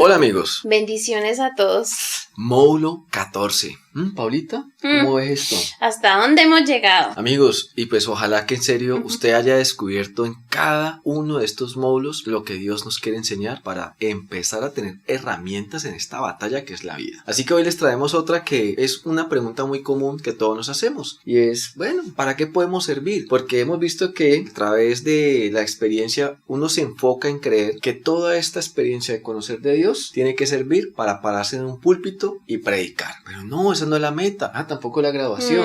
Hola amigos. Bendiciones a todos. Módulo 14. Paulita, ¿cómo ves esto? ¿Hasta dónde hemos llegado? Amigos, y pues ojalá que en serio usted haya descubierto en cada uno de estos módulos lo que Dios nos quiere enseñar para empezar a tener herramientas en esta batalla que es la vida. Así que hoy les traemos otra que es una pregunta muy común que todos nos hacemos. Y es, bueno, ¿para qué podemos servir? Porque hemos visto que a través de la experiencia uno se enfoca en creer que toda esta experiencia de conocer de Dios tiene que servir para pararse en un púlpito y predicar. Pero no, esa no es la meta, tampoco la graduación.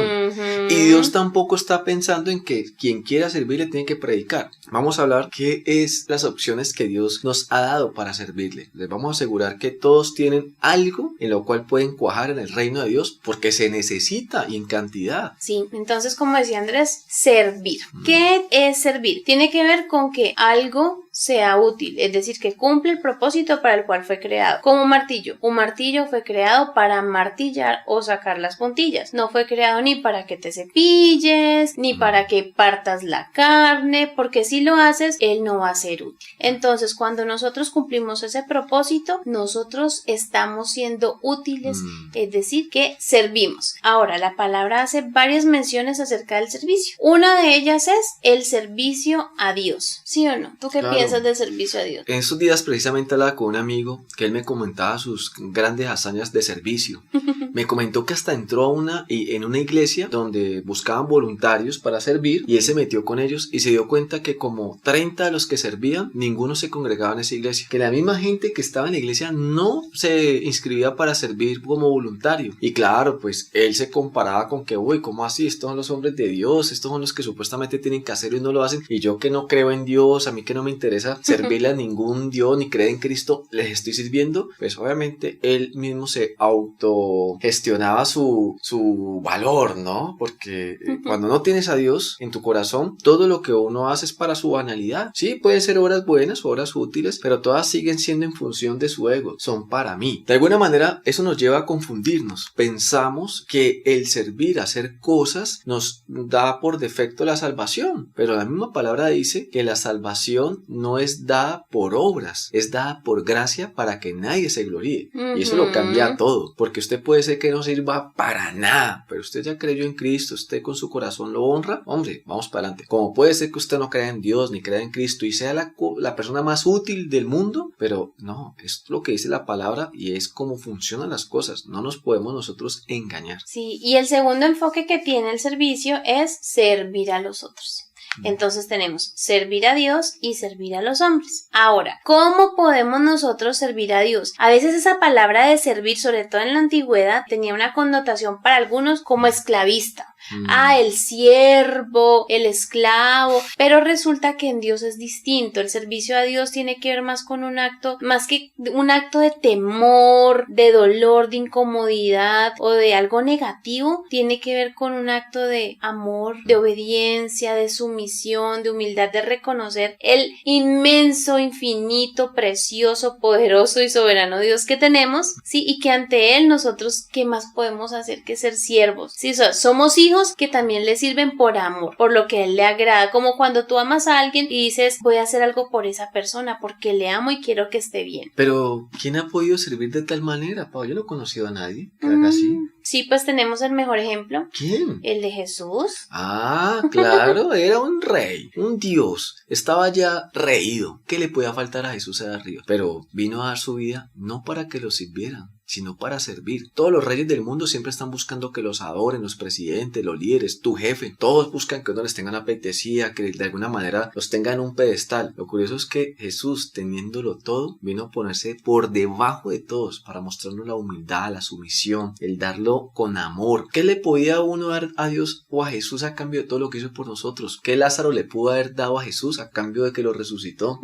Y Dios tampoco está pensando en que quien quiera servirle tiene que predicar. Vamos a hablar qué es las opciones que Dios nos ha dado para servirle. Les vamos a asegurar que todos tienen algo en lo cual pueden cuajar en el reino de Dios porque se necesita y en cantidad. Sí, entonces como decía Andrés, servir. ¿Qué es servir? Tiene que ver con que algo sea útil, es decir, que cumple el propósito para el cual fue creado. Como un martillo. Un martillo fue creado para martillar o sacar las puntillas. No fue creado ni para que te cepilles, ni para que partas la carne, porque si lo haces, él no va a ser útil. Entonces, cuando nosotros cumplimos ese propósito, nosotros estamos siendo útiles, es decir, que servimos. Ahora, la palabra hace varias menciones acerca del servicio. Una de ellas es el servicio a Dios. ¿Sí o no? ¿Tú qué piensas del servicio a Dios? En estos días precisamente hablaba con un amigo que él me comentaba sus grandes hazañas de servicio. Me comentó que hasta entró en una iglesia donde buscaban voluntarios para servir y él se metió con ellos y se dio cuenta que como 30 de los que servían, ninguno se congregaba en esa iglesia. Que la misma gente que estaba en la iglesia no se inscribía para servir como voluntario. Y claro, pues él se comparaba con que, uy, ¿cómo así? Estos son los hombres de Dios, estos son los que supuestamente tienen que hacerlo y no lo hacen. Y yo que no creo en Dios, a mí que no me interesa servirle a ningún Dios ni creer en Cristo, les estoy sirviendo. Pues obviamente él mismo se autogestionaba su valor, ¿no? Porque cuando no tienes a Dios en tu corazón, todo lo que uno hace es para su banalidad. Sí, pueden ser obras buenas, obras útiles, pero todas siguen siendo en función de su ego. Son para mí. De alguna manera, eso nos lleva a confundirnos. Pensamos que el servir, hacer cosas, nos da por defecto la salvación. Pero la misma palabra dice que la salvación no es dada por obras, es dada por gracia para que nadie se gloríe. Y eso lo cambia todo. Porque usted puede ser que no sirva para nada, pero usted ya creyó en Cristo, usted con su corazón lo honra, hombre, vamos para adelante. Como puede ser que usted no crea en Dios ni crea en Cristo y sea la persona más útil del mundo, pero no, es lo que dice la palabra y es cómo funcionan las cosas. No nos podemos nosotros engañar. Sí, y el segundo enfoque que tiene el servicio es servir a los otros. Entonces tenemos servir a Dios y servir a los hombres. Ahora, ¿cómo podemos nosotros servir a Dios? A veces esa palabra de servir, sobre todo en la antigüedad, tenía una connotación para algunos como esclavista. El siervo, el esclavo, pero resulta que en Dios es distinto. El servicio a Dios tiene que ver más con un acto, más que un acto de temor, de dolor, de incomodidad o de algo negativo, tiene que ver con un acto de amor, de obediencia, de sumisión, de humildad, de reconocer el inmenso, infinito, precioso, poderoso y soberano Dios que tenemos, sí, y que ante Él nosotros, ¿qué más podemos hacer que ser siervos? Sí, somos hijos que también le sirven por amor, por lo que a él le agrada, como cuando tú amas a alguien y dices, voy a hacer algo por esa persona porque le amo y quiero que esté bien. Pero, ¿quién ha podido servir de tal manera, Pablo? Yo no he conocido a nadie que haga así. Sí, pues tenemos el mejor ejemplo. ¿Quién? El de Jesús. Claro, era un rey, un dios. Estaba ya reído. ¿Qué le podía faltar a Jesús allá arriba? Pero vino a dar su vida no para que lo sirvieran, sino para servir. Todos los reyes del mundo siempre están buscando que los adoren, los presidentes, los líderes, tu jefe. Todos buscan que uno les tengan apetecida, que de alguna manera los tengan en un pedestal. Lo curioso es que Jesús, teniéndolo todo, vino a ponerse por debajo de todos para mostrarnos la humildad, la sumisión, el darlo con amor. ¿Qué le podía uno dar a Dios o a Jesús a cambio de todo lo que hizo por nosotros? ¿Qué Lázaro le pudo haber dado a Jesús a cambio de que lo resucitó?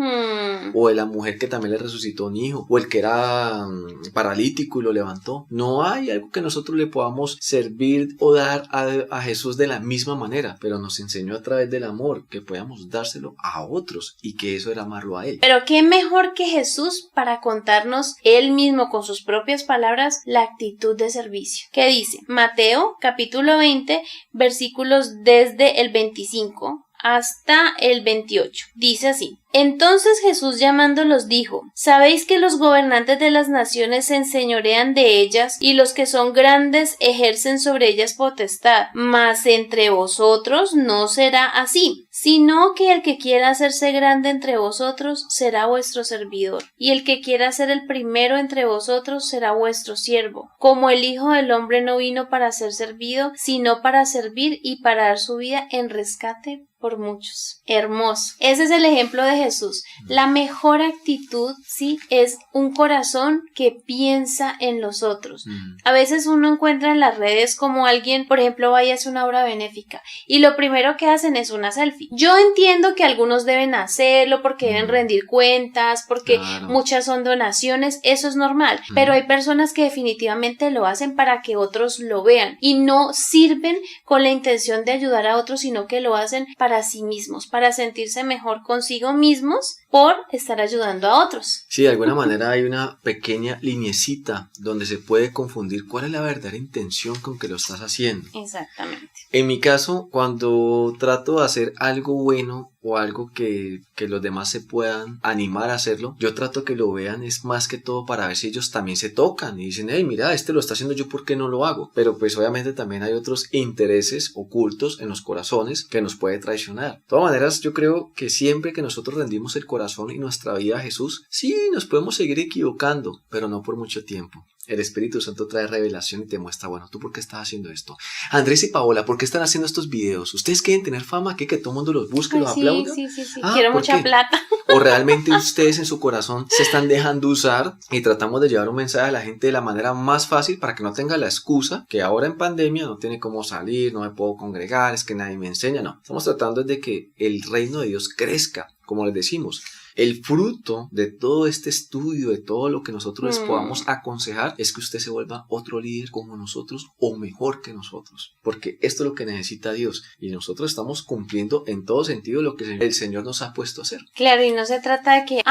O de la mujer que también le resucitó un hijo, o el que era paralítico y lo levantó. No hay algo que nosotros le podamos servir o dar a Jesús de la misma manera, pero nos enseñó a través del amor que podamos dárselo a otros y que eso era amarlo a Él. Pero qué mejor que Jesús para contarnos Él mismo con sus propias palabras la actitud de servicio. ¿Qué dice? Mateo capítulo 20 versículos desde el 25 hasta el 28. Dice así: Entonces Jesús llamándolos dijo: ¿Sabéis que los gobernantes de las naciones se enseñorean de ellas, y los que son grandes ejercen sobre ellas potestad? Mas entre vosotros no será así, sino que el que quiera hacerse grande entre vosotros será vuestro servidor, y el que quiera ser el primero entre vosotros será vuestro siervo. Como el Hijo del Hombre no vino para ser servido, sino para servir y para dar su vida en rescate por muchos. Hermoso. Ese es el ejemplo de Jesús. La mejor actitud, sí, es un corazón que piensa en los otros. A veces uno encuentra en las redes como alguien, por ejemplo, vaya a hacer una obra benéfica y lo primero que hacen es una selfie. Yo entiendo que algunos deben hacerlo porque deben rendir cuentas, porque muchas son donaciones, eso es normal, pero hay personas que definitivamente lo hacen para que otros lo vean y no sirven con la intención de ayudar a otros, sino que lo hacen para sí mismos, para sentirse mejor consigo mismos por estar ayudando a otros. Sí, de alguna manera hay una pequeña lineecita donde se puede confundir cuál es la verdadera intención con que lo estás haciendo. Exactamente. En mi caso, cuando trato de hacer algo bueno o algo que los demás se puedan animar a hacerlo, yo trato que lo vean es más que todo para ver si ellos también se tocan y dicen, hey, mira, este lo está haciendo, yo ¿por qué no lo hago? Pero pues obviamente también hay otros intereses ocultos en los corazones que nos puede traicionar. De todas maneras, yo creo que siempre que nosotros rendimos el corazón y nuestra vida a Jesús, sí, nos podemos seguir equivocando, pero no por mucho tiempo. El Espíritu Santo trae revelación y te muestra, bueno, ¿tú por qué estás haciendo esto? Andrés y Paola, ¿por qué están haciendo estos videos? ¿Ustedes quieren tener fama? ¿Que todo el mundo los busque y los aplauda? Sí. Quiero mucha plata. ¿O realmente ustedes en su corazón se están dejando usar y tratamos de llevar un mensaje a la gente de la manera más fácil para que no tenga la excusa que ahora en pandemia no tiene cómo salir, no me puedo congregar, es que nadie me enseña? No, estamos tratando de que el reino de Dios crezca, como les decimos. El fruto de todo este estudio, de todo lo que nosotros les podamos aconsejar, es que usted se vuelva otro líder como nosotros o mejor que nosotros. Porque esto es lo que necesita Dios. Y nosotros estamos cumpliendo en todo sentido lo que el Señor nos ha puesto a hacer. Claro, y no se trata de que,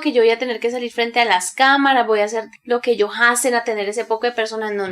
que yo voy a tener que salir frente a las cámaras, voy a hacer lo que ellos hacen, a tener ese poco de personas. No.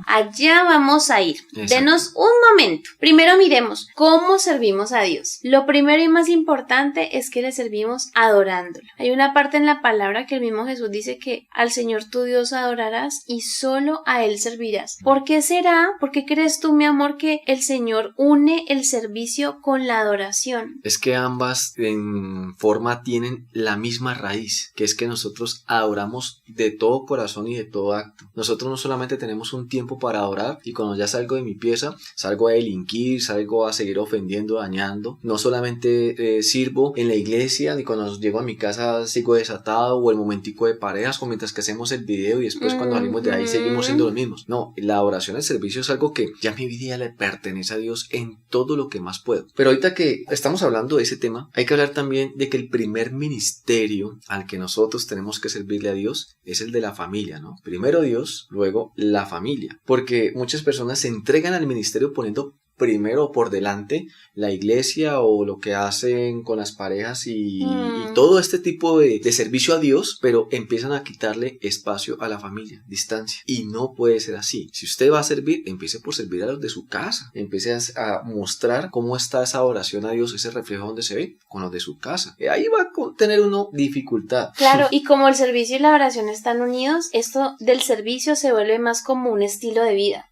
Allá vamos a ir. Exacto. Denos un momento. Primero miremos cómo servimos a Dios. Lo primero y más importante es que le servimos adorando. Hay una parte en la palabra que el mismo Jesús dice que al Señor tu Dios adorarás y solo a Él servirás. ¿Por qué será? ¿Por qué crees tú, mi amor, que el Señor une el servicio con la adoración? Es que ambas en forma tienen la misma raíz, que es que nosotros adoramos de todo corazón y de todo acto. Nosotros no solamente tenemos un tiempo para adorar y cuando ya salgo de mi pieza, salgo a delinquir, salgo a seguir ofendiendo, dañando. No solamente sirvo en la iglesia ni cuando llego a mi casa sigo desatado o el momentico de parejas o mientras que hacemos el video y después cuando salimos de ahí seguimos siendo los mismos. No, la oración, el servicio es algo que ya mi vida le pertenece a Dios en todo lo que más puedo. Pero ahorita que estamos hablando de ese tema, hay que hablar también de que el primer ministerio al que nosotros tenemos que servirle a Dios es el de la familia, ¿no? Primero Dios, luego la familia. Porque muchas personas se entregan al ministerio poniendo primero por delante la iglesia o lo que hacen con las parejas y todo este tipo de servicio a Dios, pero empiezan a quitarle espacio a la familia, distancia. Y no puede ser así. Si usted va a servir, empiece por servir a los de su casa. Empiece a mostrar cómo está esa oración a Dios, ese reflejo donde se ve, con los de su casa. Ahí va a tener uno dificultad. Claro, y como el servicio y la oración están unidos, esto del servicio se vuelve más como un estilo de vida,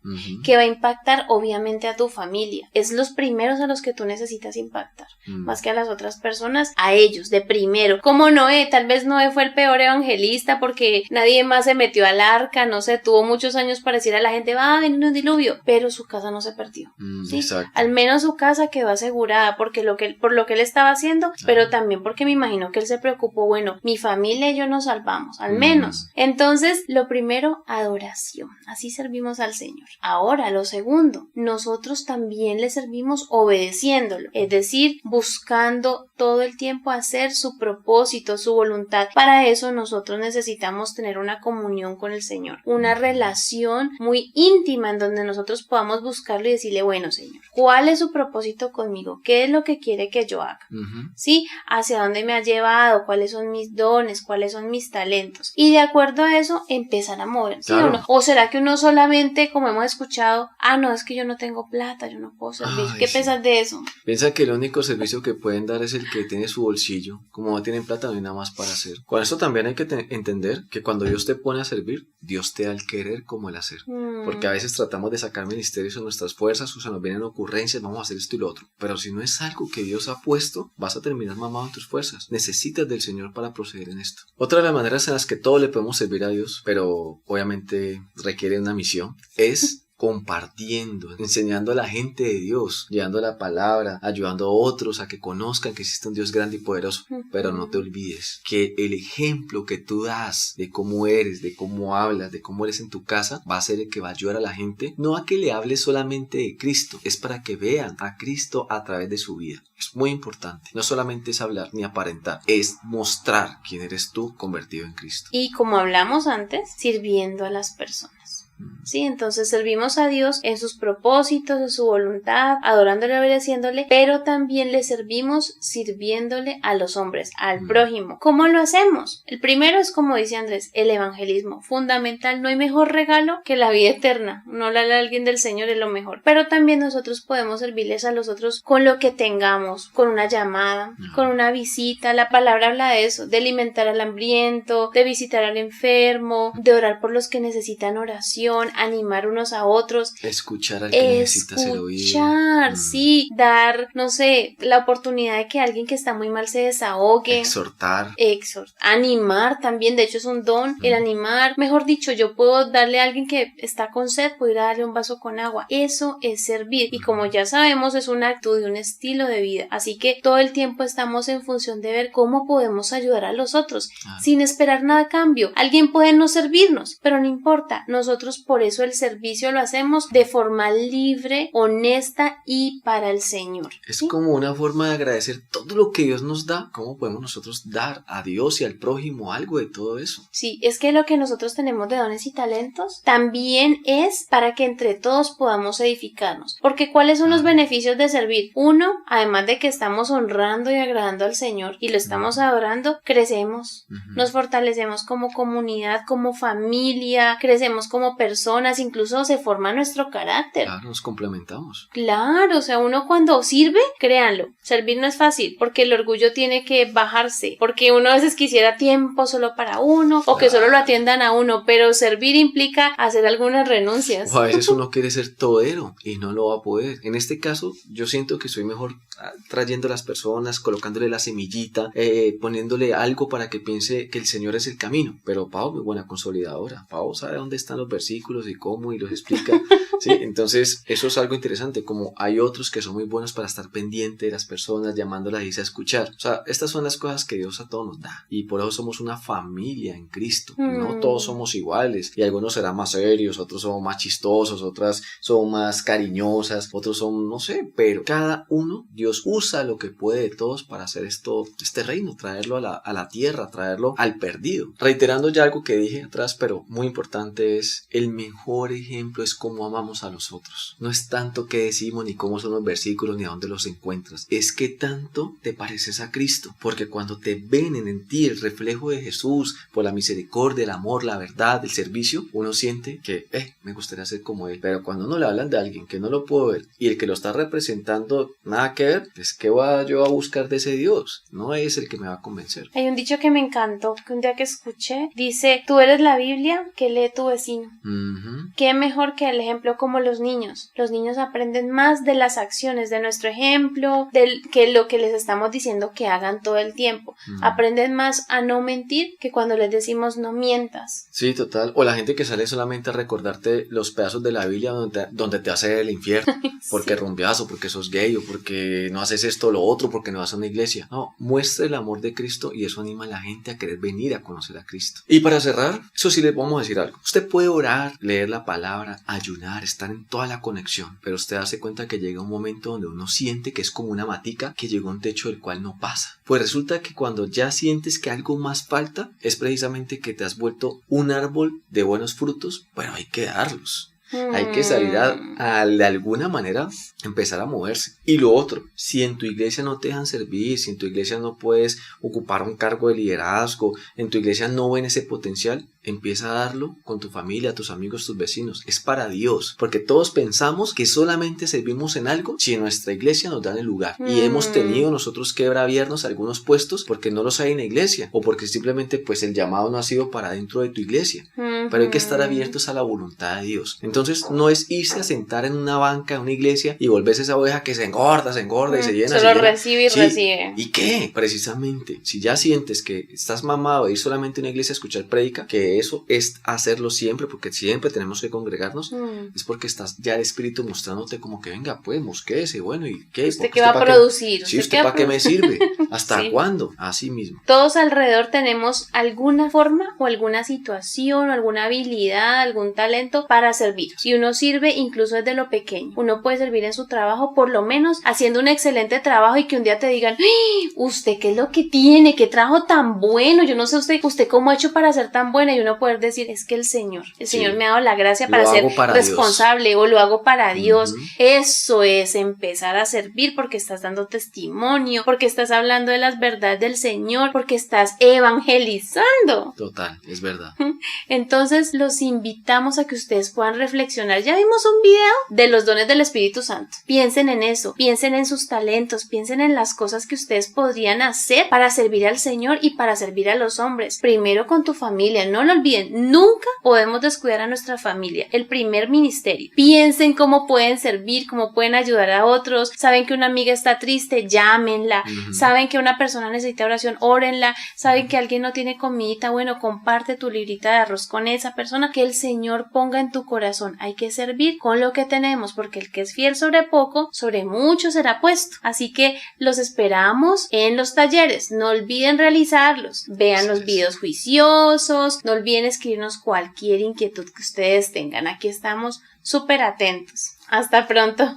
que va a impactar obviamente a tu familia. Es los primeros a los que tú necesitas impactar, más que a las otras personas, a ellos de primero. Como Noé, tal vez Noé fue el peor evangelista porque nadie más se metió al arca, no sé, tuvo muchos años para decir a la gente, va a venir un diluvio, pero su casa no se perdió. ¿Sí? Al menos su casa quedó asegurada porque por lo que él estaba haciendo, pero también porque me imagino que él se preocupó, bueno, mi familia y yo nos salvamos, al menos. Entonces, lo primero, adoración. Así servimos al Señor. Ahora, lo segundo, nosotros también le servimos obedeciéndolo, es decir, buscando todo el tiempo hacer su propósito, su voluntad. Para eso nosotros necesitamos tener una comunión con el Señor, una relación muy íntima en donde nosotros podamos buscarlo y decirle, bueno, Señor, ¿cuál es su propósito conmigo? ¿Qué es lo que quiere que yo haga? ¿Sí? ¿Hacia dónde me ha llevado? ¿Cuáles son mis dones? ¿Cuáles son mis talentos? Y de acuerdo a eso, empezar a mover. ¿Sí o no? ¿O será que uno solamente, como hemos escuchado, no, es que yo no tengo plata, yo no puedo servir. Ay, ¿Qué sí. piensas de eso? Piensa que el único servicio que pueden dar es el que tiene su bolsillo. Como no tienen plata, no hay nada más para hacer. Con esto también hay que entender que cuando Dios te pone a servir, Dios te da el querer como el hacer. Porque a veces tratamos de sacar ministerios en nuestras fuerzas, o se nos vienen ocurrencias, vamos a hacer esto y lo otro. Pero si no es algo que Dios ha puesto, vas a terminar mamado en tus fuerzas. Necesitas del Señor para proceder en esto. Otra de las maneras en las que todos le podemos servir a Dios, pero obviamente requiere una misión, es compartiendo, enseñando a la gente de Dios, llevando la palabra, ayudando a otros a que conozcan que existe un Dios grande y poderoso. Pero no te olvides que el ejemplo que tú das de cómo eres, de cómo hablas, de cómo eres en tu casa, va a ser el que va a ayudar a la gente, no a que le hables solamente de Cristo, es para que vean a Cristo a través de su vida. Es muy importante, no solamente es hablar ni aparentar, es mostrar quién eres tú convertido en Cristo. Y como hablamos antes, sirviendo a las personas. Sí, entonces servimos a Dios en sus propósitos, en su voluntad, adorándole, obedeciéndole, pero también le servimos sirviéndole a los hombres, al prójimo. ¿Cómo lo hacemos? El primero es, como dice Andrés, el evangelismo. Fundamental, no hay mejor regalo que la vida eterna. No hablarle a alguien del Señor es lo mejor. Pero también nosotros podemos servirles a los otros con lo que tengamos, con una llamada, con una visita. La palabra habla de eso, de alimentar al hambriento, de visitar al enfermo, de orar por los que necesitan oración, animar unos a otros, escuchar al que necesita ser oído, sí, dar, no sé, la oportunidad de que alguien que está muy mal se desahogue, exhortar, animar también, de hecho es un don, el animar, mejor dicho, yo puedo darle a alguien que está con sed, puedo ir a darle un vaso con agua, eso es servir, y como ya sabemos es una actitud y un estilo de vida, así que todo el tiempo estamos en función de ver cómo podemos ayudar a los otros, sin esperar nada a cambio. Alguien puede no servirnos, pero no importa, nosotros por eso el servicio lo hacemos de forma libre, honesta y para el Señor. Es como una forma de agradecer todo lo que Dios nos da. ¿Cómo podemos nosotros dar a Dios y al prójimo algo de todo eso? Sí, es que lo que nosotros tenemos de dones y talentos también es para que entre todos podamos edificarnos. Porque ¿cuáles son los beneficios de servir? Uno, además de que estamos honrando y agradando al Señor y lo estamos adorando, crecemos, nos fortalecemos como comunidad, como familia, crecemos como personas, incluso se forma nuestro carácter. Claro, nos complementamos. Claro, o sea, uno cuando sirve, créanlo, servir no es fácil, porque el orgullo tiene que bajarse, porque uno a veces quisiera tiempo solo para uno, o que solo lo atiendan a uno, pero servir implica hacer algunas renuncias. O a veces uno quiere ser todero y no lo va a poder. En este caso, yo siento que soy mejor trayendo a las personas, colocándole la semillita, poniéndole algo para que piense que el Señor es el camino. Pero Pau, muy buena consolidadora. Pau sabe dónde están los versículos y cómo y los explica. ¿Sí? Entonces, eso es algo interesante. Como hay otros que son muy buenos para estar pendiente de las personas, llamándolas y a escuchar. O sea, estas son las cosas que Dios a todos nos da. Y por eso somos una familia en Cristo. No todos somos iguales. Y algunos serán más serios, otros son más chistosos, otras son más cariñosas, otros son, no sé, pero cada uno, Dios usa lo que puede de todos para hacer este reino, traerlo a la tierra, traerlo al perdido. Reiterando ya algo que dije atrás, pero muy importante, es el mejor ejemplo es cómo amamos a los otros. No es tanto qué decimos, ni cómo son los versículos, ni a dónde los encuentras. Es que tanto te pareces a Cristo. Porque cuando te ven en ti el reflejo de Jesús, por la misericordia, el amor, la verdad, el servicio, uno siente que, me gustaría ser como Él. Pero cuando uno le hablan de alguien que no lo puedo ver, y el que lo está representando, nada que ver, pues ¿qué voy yo a buscar de ese Dios? No es el que me va a convencer. Hay un dicho que me encantó, que un día que escuché, dice, tú eres la Biblia que lee tu vecino. ¿Qué mejor que el ejemplo como los niños? Los niños aprenden más de las acciones de nuestro ejemplo, que lo que les estamos diciendo que hagan todo el tiempo. Aprenden más a no mentir que cuando les decimos no mientas. Sí, total. O la gente que sale solamente a recordarte los pedazos de la Biblia donde te hace el infierno. Porque Sí. rumbeas, o porque sos gay, o porque no haces esto o lo otro, porque no vas a una iglesia. No, muestra el amor de Cristo y eso anima a la gente a querer venir a conocer a Cristo. Y para cerrar, eso sí les vamos a decir algo. Usted puede orar, leer la palabra, ayunar, estar en toda la conexión, pero usted hace cuenta que llega un momento donde uno siente que es como una matica que llegó a un techo del cual no pasa. Pues resulta que cuando ya sientes que algo más falta, es precisamente que te has vuelto un árbol de buenos frutos, pero hay que darlos. Hay que salir de alguna manera empezar a moverse. Y lo otro, si en tu iglesia no te dejan servir, si en tu iglesia no puedes ocupar un cargo de liderazgo, en tu iglesia no ven ese potencial, empieza a darlo con tu familia, tus amigos, tus vecinos. Es para Dios, porque todos pensamos que solamente servimos en algo si en nuestra iglesia nos dan el lugar. Y hemos tenido nosotros que braviarnos algunos puestos porque no los hay en la iglesia o porque simplemente pues el llamado no ha sido para dentro de tu iglesia. Pero hay que estar abiertos a la voluntad de Dios. Entonces no es irse a sentar en una banca en una iglesia y volverse esa oveja que se engorda y se llena. Solo recibe y recibe. ¿Y qué? Precisamente, si ya sientes que estás mamado de ir solamente a una iglesia a escuchar prédica, que eso es hacerlo siempre, porque siempre tenemos que congregarnos, es porque estás ya el Espíritu mostrándote como que venga, pues, mosquéese, bueno, ¿y qué? ¿Usted qué va a producir? Sí, ¿usted para qué me sirve? ¿Hasta sí. cuándo? Así mismo. Todos alrededor tenemos alguna forma o alguna situación o alguna habilidad, algún talento para servir. Y uno sirve incluso desde lo pequeño. Uno puede servir en su trabajo, por lo menos haciendo un excelente trabajo y que un día te digan, ¡ay! ¿Usted qué es lo que tiene? ¿Qué trabajo tan bueno? Yo no sé usted cómo ha hecho para ser tan buena, y uno poder decir, es que el Señor me ha dado la gracia para ser responsable Dios. O lo hago para Dios. Eso es empezar a servir porque estás dando testimonio, porque estás hablando de las verdades del Señor, porque estás evangelizando. Total, es verdad. Entonces los invitamos a que ustedes puedan reflexionar. Ya vimos un video de los dones del Espíritu Santo. Piensen en eso, piensen en sus talentos, piensen en las cosas que ustedes podrían hacer para servir al Señor y para servir a los hombres. Primero con tu familia, no lo olviden, nunca podemos descuidar a nuestra familia, el primer ministerio. Piensen cómo pueden servir, cómo pueden ayudar a otros. Saben que una amiga está triste, llámenla. Saben que una persona necesita oración, órenla. Saben que alguien no tiene comidita, bueno, comparte tu librita de arroz con esa persona. Que el Señor ponga en tu corazón, hay que servir con lo que tenemos, porque el que es fiel sobre poco, sobre mucho será puesto. Así que los esperamos en los talleres, no olviden realizarlos, vean los videos juiciosos, no olviden escribirnos cualquier inquietud que ustedes tengan. Aquí estamos súper atentos. Hasta pronto.